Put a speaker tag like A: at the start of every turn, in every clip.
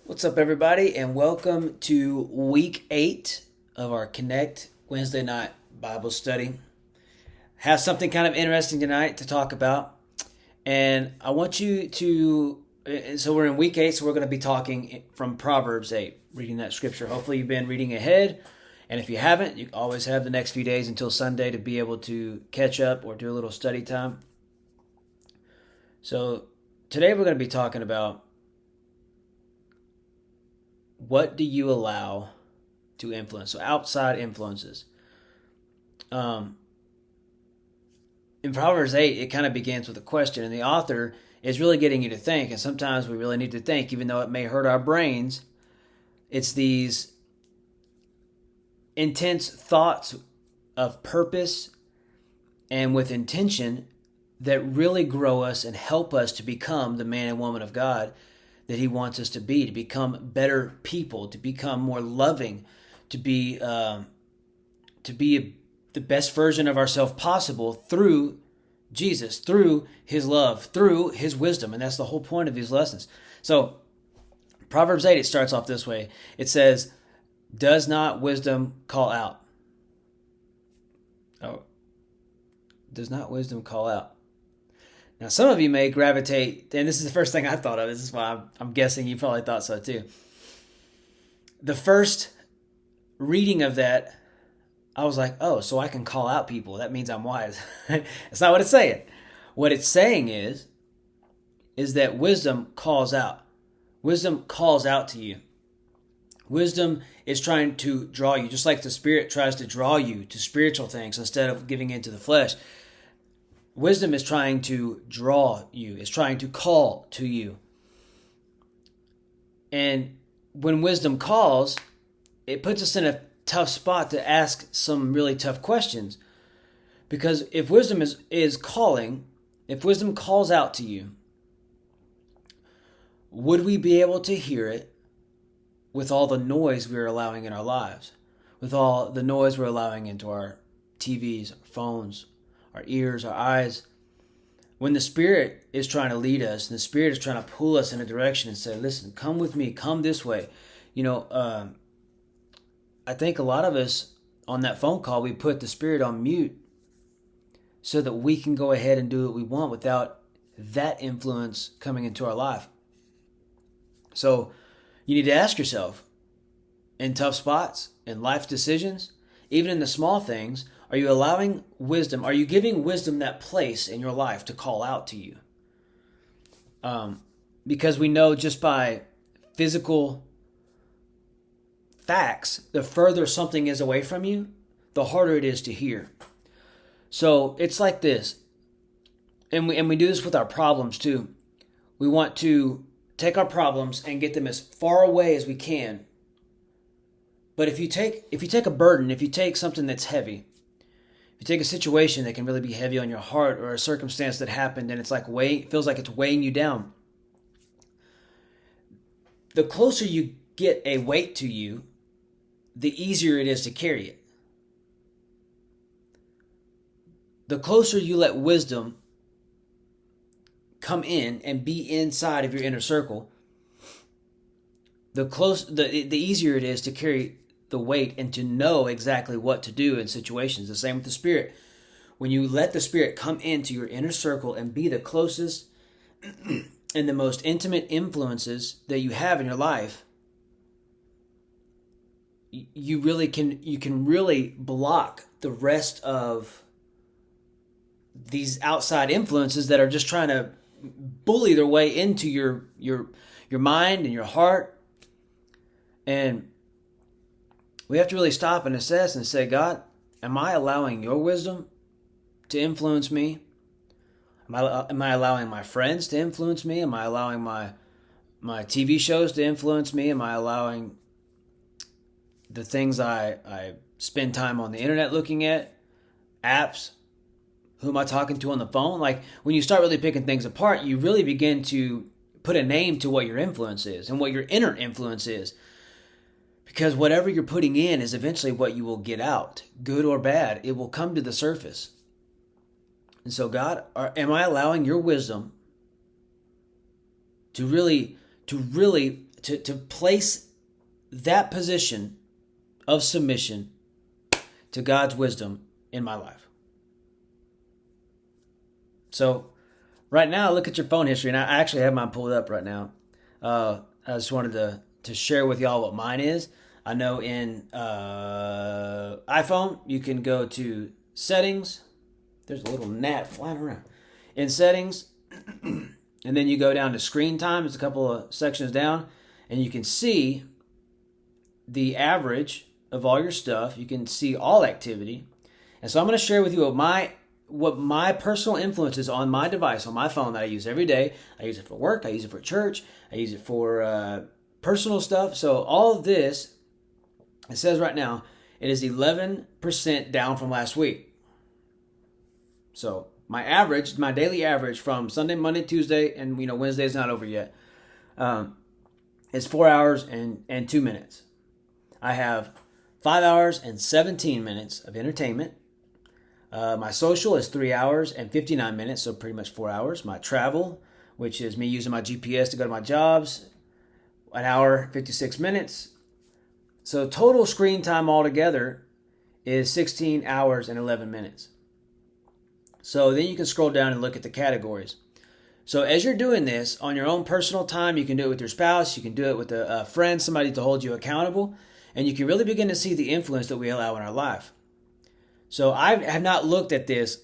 A: What's up, everybody, and welcome to week 8 of our Connect Wednesday night Bible study. Have something kind of interesting tonight to talk about, and I want you to. So we're in week 8, so we're going to be talking from Proverbs 8, reading that scripture. Hopefully, you've been reading ahead, and if you haven't, you always have the next few days until Sunday to be able to catch up or do a little study time. So today we're going to be talking about, what do you allow to influence? So outside influences. In Proverbs 8, it kind of begins with a question, and the author is really getting you to think, and sometimes we really need to think, even though it may hurt our brains. It's these intense thoughts of purpose and with intention that really grow us and help us to become the man and woman of God that he wants us to become better people, to become more loving, to be the best version of ourselves possible through Jesus, through his love, through his wisdom. And that's the whole point of these lessons. So Proverbs 8, it starts off this way. It says, does not wisdom call out? Oh, does not wisdom call out? Now, some of you may gravitate, and this is the first thing I thought of. This is why I'm guessing you probably thought so too. The first reading of that, I was like, oh, so I can call out people. That means I'm wise. That's not what it's saying. What it's saying is that wisdom calls out. Wisdom calls out to you. Wisdom is trying to draw you, just like the Spirit tries to draw you to spiritual things instead of giving into the flesh. Wisdom is trying to draw you. It's trying to call to you. And when wisdom calls, it puts us in a tough spot to ask some really tough questions. Because if wisdom is calling, if wisdom calls out to you, would we be able to hear it with all the noise we're allowing in our lives? With all the noise we're allowing into our TVs, our phones, our ears, our eyes. When the Spirit is trying to lead us, and the Spirit is trying to pull us in a direction and say, listen, come with me, come this way. I think a lot of us on that phone call, we put the Spirit on mute so that we can go ahead and do what we want without that influence coming into our life. So you need to ask yourself, in tough spots, in life decisions, even in the small things, are you allowing wisdom? Are you giving wisdom that place in your life to call out to you? Because we know just by physical facts, the further something is away from you, the harder it is to hear. So it's like this, and we do this with our problems too. We want to take our problems and get them as far away as we can. But if you take a burden, if you take something that's heavy, if you take a situation that can really be heavy on your heart, or a circumstance that happened and feels like it's weighing you down, the closer you get a weight to you, the easier it is to carry it. The closer you let wisdom come in and be inside of your inner circle, the easier it is to carry the weight and to know exactly what to do in situations. The same with the Spirit. When you let the Spirit come into your inner circle and be the closest and the most intimate influences that you have in your life, you can really block the rest of these outside influences that are just trying to bully their way into your mind and your heart. And we have to really stop and assess and say, God, am I allowing your wisdom to influence me? Am I allowing my friends to influence me? Am I allowing my TV shows to influence me? Am I allowing the things I spend time on the internet looking at, apps? Who am I talking to on the phone? Like, when you start really picking things apart, you really begin to put a name to what your influence is and what your inner influence is. Because whatever you're putting in is eventually what you will get out, good or bad. It will come to the surface. And so, God, am I allowing your wisdom to to place that position of submission to God's wisdom in my life. So right now, look at your phone history, and I actually have mine pulled up right now. I just wanted to share with y'all what mine is. I know in iPhone, you can go to settings. There's a little gnat flying around. In settings, and then you go down to screen time. It's a couple of sections down, and you can see the average of all your stuff. You can see all activity. And so I'm going to share with you what my personal influence is on my device, on my phone that I use every day. I use it for work. I use it for church. I use it for personal stuff. So all of this, it says right now, it is 11% down from last week. So my daily average from Sunday, Monday, Tuesday, and Wednesday is not over yet, is 4 hours and 2 minutes. I have 5 hours and 17 minutes of entertainment. My social is 3 hours and 59 minutes, so pretty much 4 hours. My travel, which is me using my GPS to go to my jobs, 1 hour, 56 minutes. So total screen time altogether is 16 hours and 11 minutes. So then you can scroll down and look at the categories. So as you're doing this on your own personal time, you can do it with your spouse, you can do it with a friend, somebody to hold you accountable, and you can really begin to see the influence that we allow in our life. So I have not looked at this.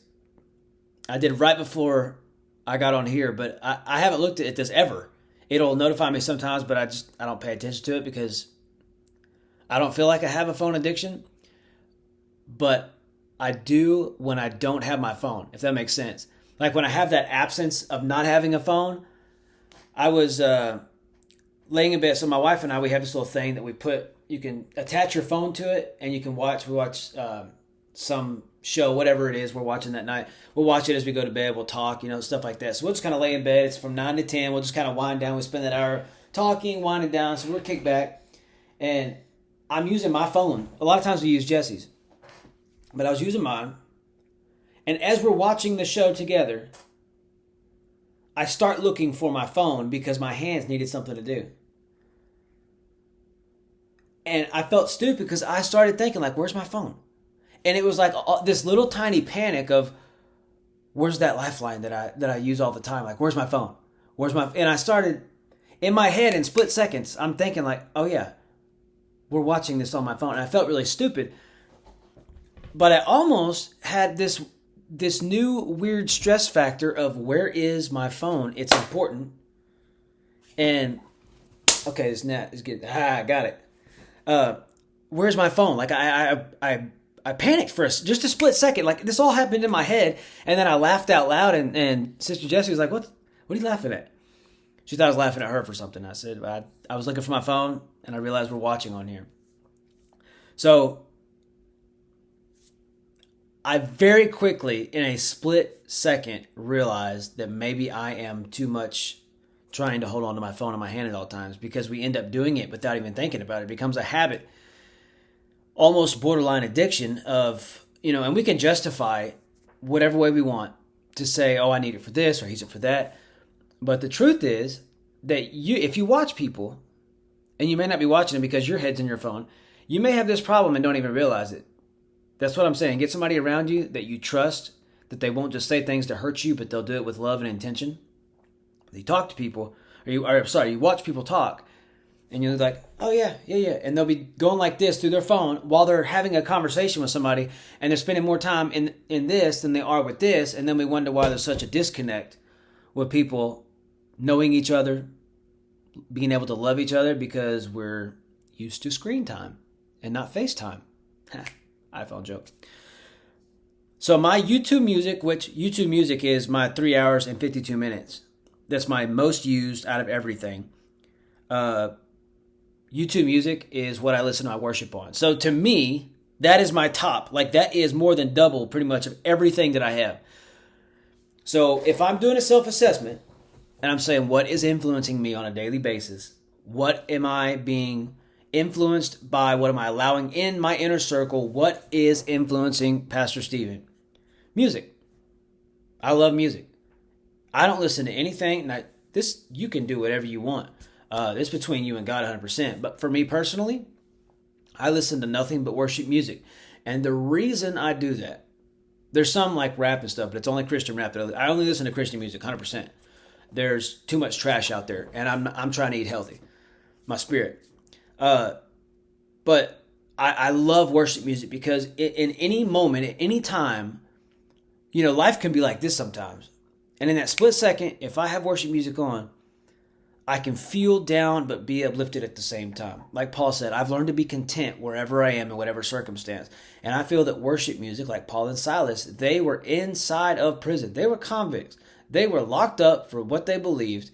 A: I did right before I got on here, but I haven't looked at this ever. It'll notify me sometimes, but I don't pay attention to it because I don't feel like I have a phone addiction. But I do when I don't have my phone, if that makes sense. Like when I have that absence of not having a phone, I was laying in bed. So my wife and I, we have this little thing that you can attach your phone to it and you can watch. We watch some show, whatever it is we're watching that night. We'll watch it as we go to bed. We'll talk, stuff like that. So we'll just kind of lay in bed. It's from 9 to 10. We'll just kind of wind down. We spend that hour talking, winding down. So we're kicked back. And I'm using my phone. A lot of times we use Jesse's. But I was using mine. And as we're watching the show together, I start looking for my phone because my hands needed something to do. And I felt stupid because I started thinking, like, where's my phone? And it was like this little tiny panic of, where's that lifeline that I use all the time? Like, where's my phone? And I started, in my head, in split seconds, I'm thinking like, oh yeah, we're watching this on my phone. And I felt really stupid. But I almost had this new weird stress factor of, where is my phone? It's important. And, okay, this gnat is getting, I got it. Where's my phone? Like, I panicked for just a split second. Like, this all happened in my head. And then I laughed out loud, and Sister Jessie was like, what are you laughing at? She thought I was laughing at her for something. I said, I was looking for my phone, and I realized we're watching on here. So I very quickly, in a split second, realized that maybe I am too much trying to hold on to my phone in my hand at all times, because we end up doing it without even thinking about it. It becomes a habit, almost borderline addiction of, and we can justify whatever way we want to say, oh, I need it for this or I use it for that. But the truth is that if you watch people, and you may not be watching them because your head's in your phone, you may have this problem and don't even realize it. That's what I'm saying. Get somebody around you that you trust, that they won't just say things to hurt you, but they'll do it with love and intention. You talk to people, you watch people talk, and you're like, oh yeah. And they'll be going like this through their phone while they're having a conversation with somebody, and they're spending more time in this than they are with this, and then we wonder why there's such a disconnect with people knowing each other, being able to love each other, because we're used to screen time and not FaceTime. iPhone joke. So my YouTube Music, which YouTube Music is my 3 hours and 52 minutes. That's my most used out of everything. YouTube Music is what I listen to my worship on. So to me, that is my top. Like, that is more than double pretty much of everything that I have. So if I'm doing a self-assessment and I'm saying, what is influencing me on a daily basis? What am I being influenced by? What am I allowing in my inner circle? What is influencing Pastor Stephen? Music. I love music. I don't listen to anything. Now, you can do whatever you want. It's between you and God 100%. But for me personally, I listen to nothing but worship music. And the reason I do that, there's some like rap and stuff, but it's only Christian rap. I only listen to Christian music 100%. There's too much trash out there, and I'm trying to eat healthy, my spirit. But I love worship music because in any moment, at any time, life can be like this sometimes. And in that split second, if I have worship music on, I can feel down but be uplifted at the same time. Like Paul said, I've learned to be content wherever I am in whatever circumstance. And I feel that worship music, like Paul and Silas, they were inside of prison. They were convicts. They were locked up for what they believed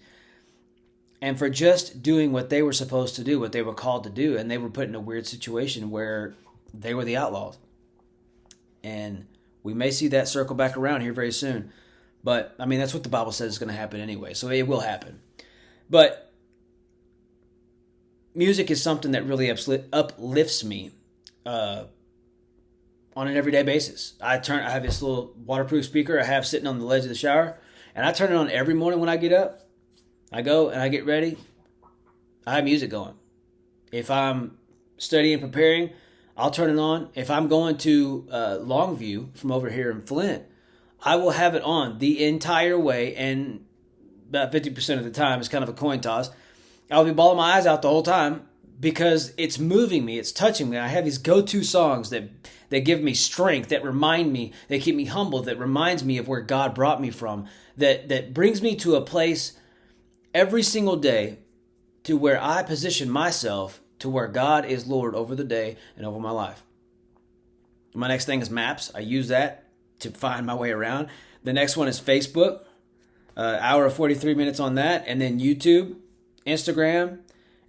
A: and for just doing what they were supposed to do, what they were called to do. And they were put in a weird situation where they were the outlaws. And we may see that circle back around here very soon. But, I mean, that's what the Bible says is going to happen anyway. So it will happen. But music is something that really uplifts me on an everyday basis. I have this little waterproof speaker I have sitting on the ledge of the shower, and I turn it on every morning when I get up. I go and I get ready. I have music going. If I'm studying, preparing, I'll turn it on. If I'm going to Longview from over here in Flint, I will have it on the entire way, and about 50% of the time, it's kind of a coin toss. I'll be bawling my eyes out the whole time because it's moving me, it's touching me. I have these go-to songs that give me strength, that remind me, that keep me humble, that reminds me of where God brought me from, that brings me to a place every single day to where I position myself to where God is Lord over the day and over my life. My next thing is maps. I use that to find my way around. The next one is Facebook. Hour of 43 minutes on that, and then YouTube, Instagram,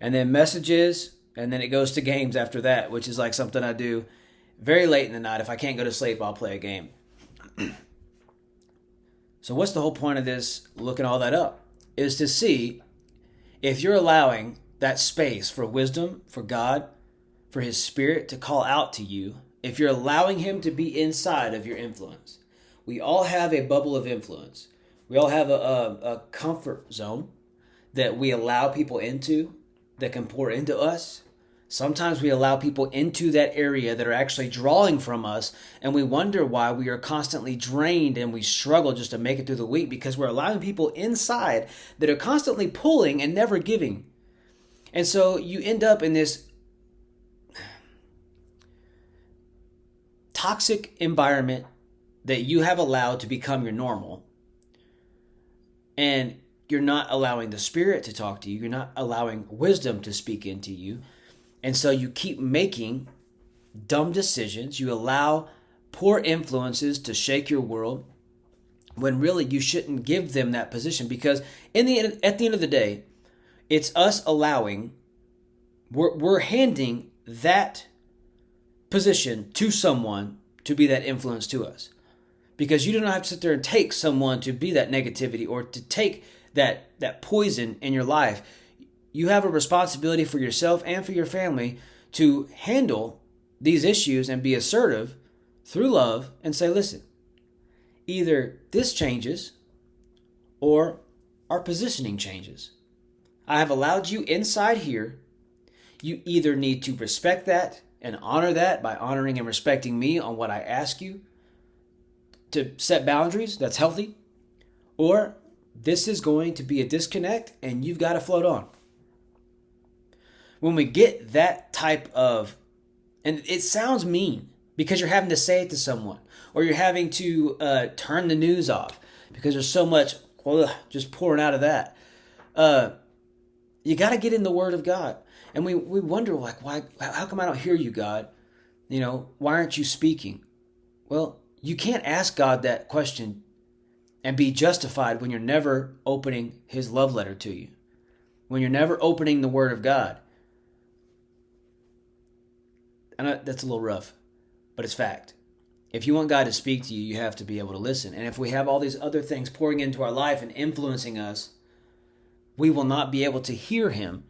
A: and then messages, and then it goes to games after that, which is like something I do very late in the night. If I can't go to sleep, I'll play a game. So what's the whole point of this, looking all that up, is to see if you're allowing that space for wisdom, for God, for His Spirit to call out to you, if you're allowing Him to be inside of your influence. We all have a bubble of influence. We all have a comfort zone that we allow people into that can pour into us. Sometimes we allow people into that area that are actually drawing from us, and we wonder why we are constantly drained and we struggle just to make it through the week because we're allowing people inside that are constantly pulling and never giving. And so you end up in this toxic environment that you have allowed to become your normal. And you're not allowing the Spirit to talk to you. You're not allowing wisdom to speak into you. And so you keep making dumb decisions. You allow poor influences to shake your world when really you shouldn't give them that position. Because at the end of the day, it's us allowing, we're handing that position to someone to be that influence to us. Because you do not have to sit there and take someone to be that negativity or to take that poison in your life. You have a responsibility for yourself and for your family to handle these issues and be assertive through love and say, listen, either this changes or our positioning changes. I have allowed you inside here. You either need to respect that and honor that by honoring and respecting me on what I ask you to set boundaries, that's healthy, or this is going to be a disconnect and you've got to float on. When we get that type of, and it sounds mean because you're having to say it to someone, or you're having to turn the news off because there's so much just pouring out of that. You got to get in the Word of God. And we wonder, like, why? How come I don't hear you, God? Why aren't you speaking? Well, you can't ask God that question and be justified when you're never opening His love letter to you, when you're never opening the Word of God. I know that's a little rough, but it's fact. If you want God to speak to you, you have to be able to listen. And if we have all these other things pouring into our life and influencing us, we will not be able to hear Him.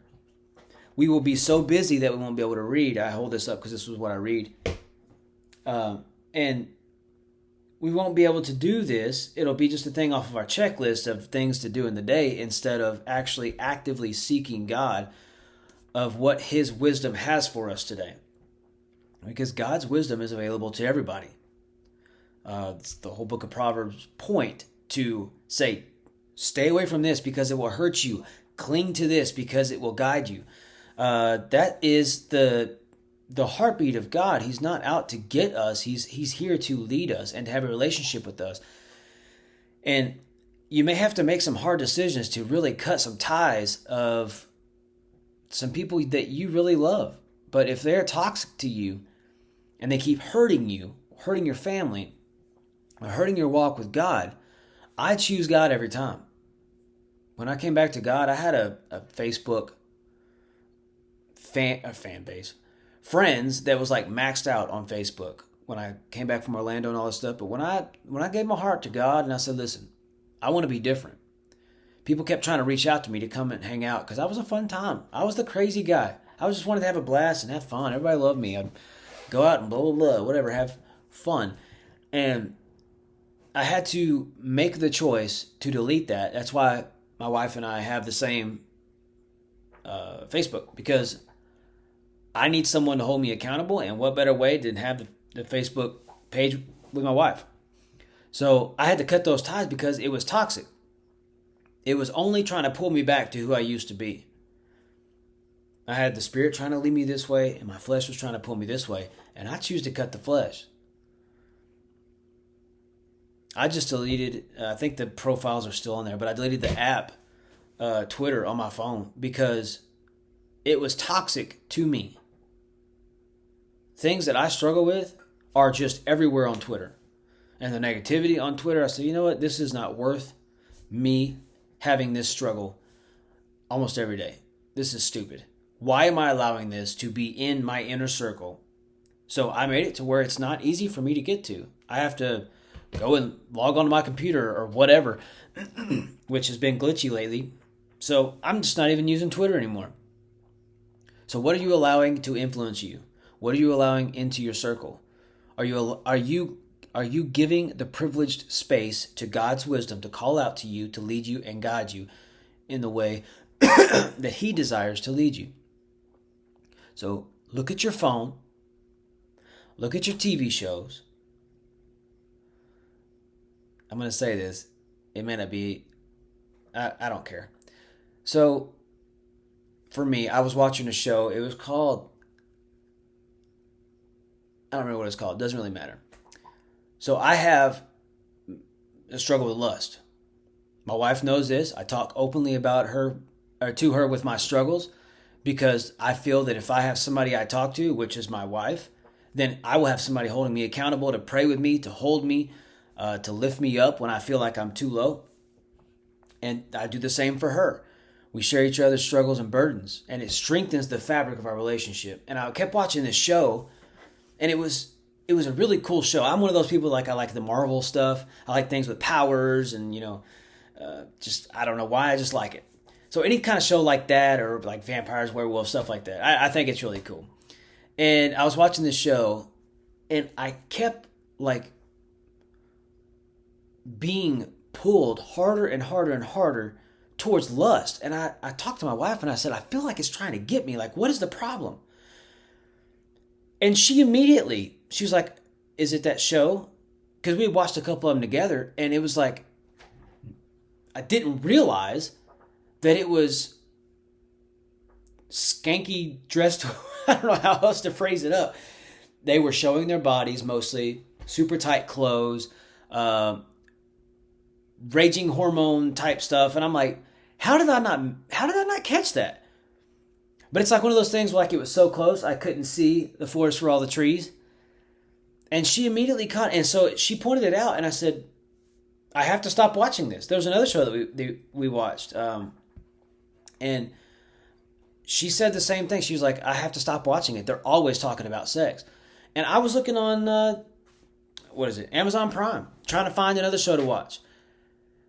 A: We will be so busy that we won't be able to read. I hold this up because this was what I read. And we won't be able to do this. It'll be just a thing off of our checklist of things to do in the day instead of actually actively seeking God of what his wisdom has for us today. Because God's wisdom is available to everybody. It's the whole book of Proverbs point to say, stay away from this because it will hurt you. Cling to this because it will guide you. That is the heartbeat of God. He's not out to get us. He's here to lead us and to have a relationship with us. And you may have to make some hard decisions to really cut some ties of some people that you really love. But if they're toxic to you and they keep hurting you, hurting your family, or hurting your walk with God, I choose God every time. When I came back to God, I had a Facebook fan base, friends that was like maxed out on Facebook when I came back from Orlando and all this stuff. But when I gave my heart to God and I said, listen, I want to be different. People kept trying to reach out to me to come and hang out because I was a fun time. I was the crazy guy. I just wanted to have a blast and have fun. Everybody loved me. I'd go out and blah, blah, blah, whatever, have fun. And I had to make the choice to delete that. That's why my wife and I have the same Facebook, because I need someone to hold me accountable, and what better way than have the Facebook page with my wife. So I had to cut those ties because it was toxic. It was only trying to pull me back to who I used to be. I had the Spirit trying to lead me this way, and my flesh was trying to pull me this way, and I choose to cut the flesh. I just deleted, I think the profiles are still on there, but I deleted the app, Twitter, on my phone because it was toxic to me. Things that I struggle with are just everywhere on Twitter. And the negativity on Twitter, I said, you know what? This is not worth me having this struggle almost every day. This is stupid. Why am I allowing this to be in my inner circle? So I made it to where it's not easy for me to get to. I have to go and log onto my computer or whatever, which has been glitchy lately. So I'm just not even using Twitter anymore. So what are you allowing to influence you? What are you allowing into your circle? Are you giving the privileged space to God's wisdom to call out to you, to lead you and guide you in the way that he desires to lead you? So look at your phone. Look at your TV shows. I'm going to say this. It may not be, I don't care. So for me, I was watching a show. It was called, I don't remember what it's called. It doesn't really matter. So I have a struggle with lust. My wife knows this. I talk openly about her, or to her, with my struggles, because I feel that if I have somebody I talk to, which is my wife, then I will have somebody holding me accountable, to pray with me, to hold me, to lift me up when I feel like I'm too low. And I do the same for her. We share each other's struggles and burdens, and it strengthens the fabric of our relationship. And I kept watching this show, and it was a really cool show. I'm one of those people, I like the Marvel stuff. I like things with powers and, just, I don't know why, I just like it. So any kind of show like that, or like vampires, werewolves, stuff like that, I think it's really cool. And I was watching this show, and I kept being pulled harder and harder and harder towards lust. And I talked to my wife and I said, I feel like it's trying to get me. What is the problem? And she was like, is it that show? Because we watched a couple of them together, and it was like, I didn't realize that it was skanky dressed. I don't know how else to phrase it up. They were showing their bodies mostly, super tight clothes, raging hormone type stuff. And I'm like, how did I not catch that? But it's like one of those things where it was so close, I couldn't see the forest for all the trees. And she immediately caught, and so she pointed it out, and I said, I have to stop watching this. There was another show that we watched, and she said the same thing. She was like, I have to stop watching it. They're always talking about sex. And I was looking on, Amazon Prime, trying to find another show to watch.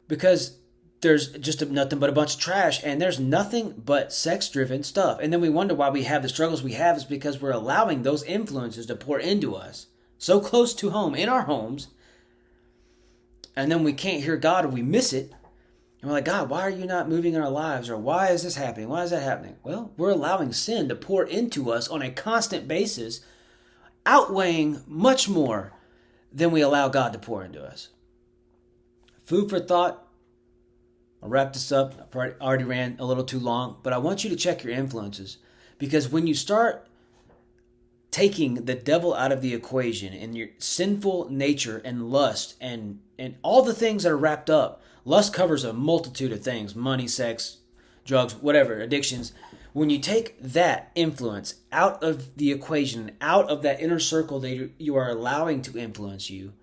A: Because there's just nothing but a bunch of trash, and there's nothing but sex-driven stuff. And then we wonder why we have the struggles we have is because we're allowing those influences to pour into us so close to home, in our homes, and then we can't hear God or we miss it. And we're like, God, why are you not moving in our lives? Or why is this happening? Why is that happening? Well, we're allowing sin to pour into us on a constant basis, outweighing much more than we allow God to pour into us. Food for thought. I'll wrap this up. I already ran a little too long, but I want you to check your influences. Because when you start taking the devil out of the equation and your sinful nature and lust and all the things that are wrapped up, lust covers a multitude of things: money, sex, drugs, whatever, addictions. When you take that influence out of the equation, out of that inner circle that you are allowing to influence you,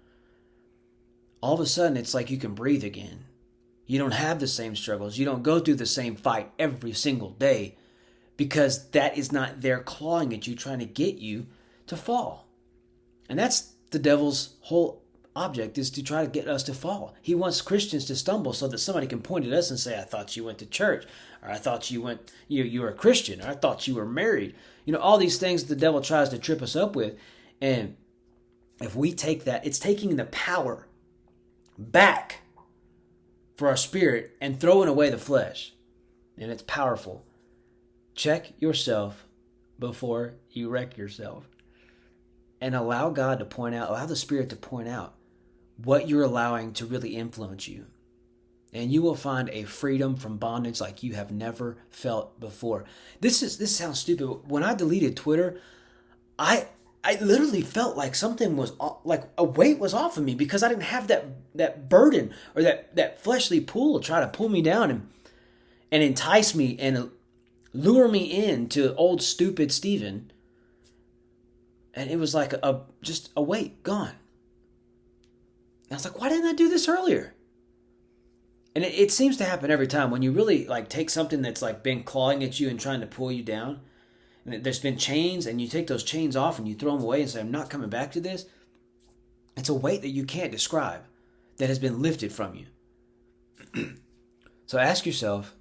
A: all of a sudden it's like you can breathe again. You don't have the same struggles. You don't go through the same fight every single day, because that is not there clawing at you, trying to get you to fall. And that's the devil's whole object, is to try to get us to fall. He wants Christians to stumble so that somebody can point at us and say, I thought you went to church, or I thought you were a Christian, or I thought you were married. All these things the devil tries to trip us up with. And if we take that, it's taking the power back for our spirit and throwing away the flesh. And it's powerful. Check yourself before you wreck yourself. And allow the Spirit to point out what you're allowing to really influence you. And you will find a freedom from bondage like you have never felt before. This sounds stupid, but when I deleted Twitter, I literally felt like something was like a weight was off of me, because I didn't have that burden or that fleshly pull to try to pull me down and entice me and lure me into old stupid Stephen. And it was like just a weight gone. And I was like, why didn't I do this earlier? And it seems to happen every time when you really take something that's been clawing at you and trying to pull you down. And there's been chains, and you take those chains off and you throw them away and say, I'm not coming back to this. It's a weight that you can't describe that has been lifted from you. So ask yourself,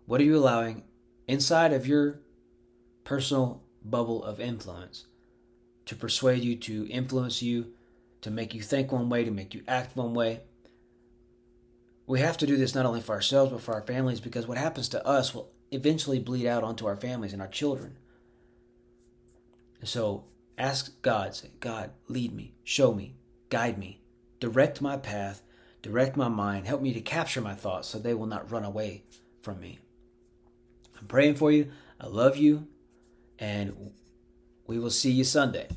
A: what are you allowing inside of your personal bubble of influence to persuade you, to influence you, to make you think one way, to make you act one way? We have to do this not only for ourselves, but for our families, because what happens to us will eventually bleed out onto our families and our children. So ask God, say, God, lead me, show me, guide me, direct my path, direct my mind, help me to capture my thoughts so they will not run away from me. I'm praying for you. I love you. And we will see you Sunday.